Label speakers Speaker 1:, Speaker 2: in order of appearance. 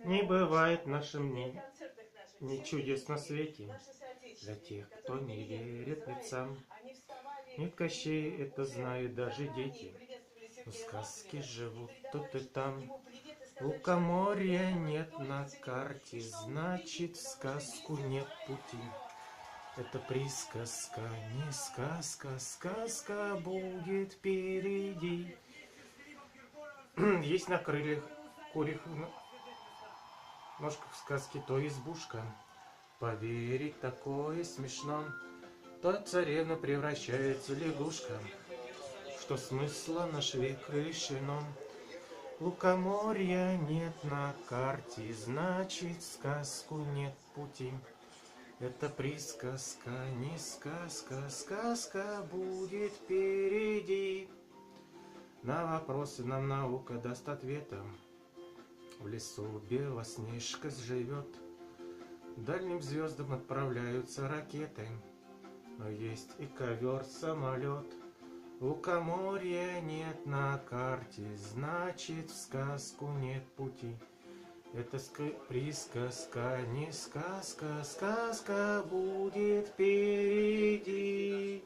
Speaker 1: Не бывает в нашем ни чудес на свете для тех, кто не верит лицам. Нет Кощей, это знают даже дети, но сказки живут тут и там. Лукоморья нет на карте, значит, в сказку нет пути. Это присказка, не сказка, сказка будет впереди. Есть на крыльях курьих ножках сказки, то избушка. Поверить такое смешно, то царевна превращается в лягушка, что смысла наш век лишено. Лукоморья нет на карте, значит, в сказку нет пути. Это присказка, не сказка, сказка будет впереди. На вопросы нам наука даст ответа. В лесу Белоснежка живет, дальним звездам отправляются ракеты. Но есть и ковер-самолет. Лукоморья нет на карте, значит, в сказку нет пути. Это присказка, не сказка, сказка будет впереди.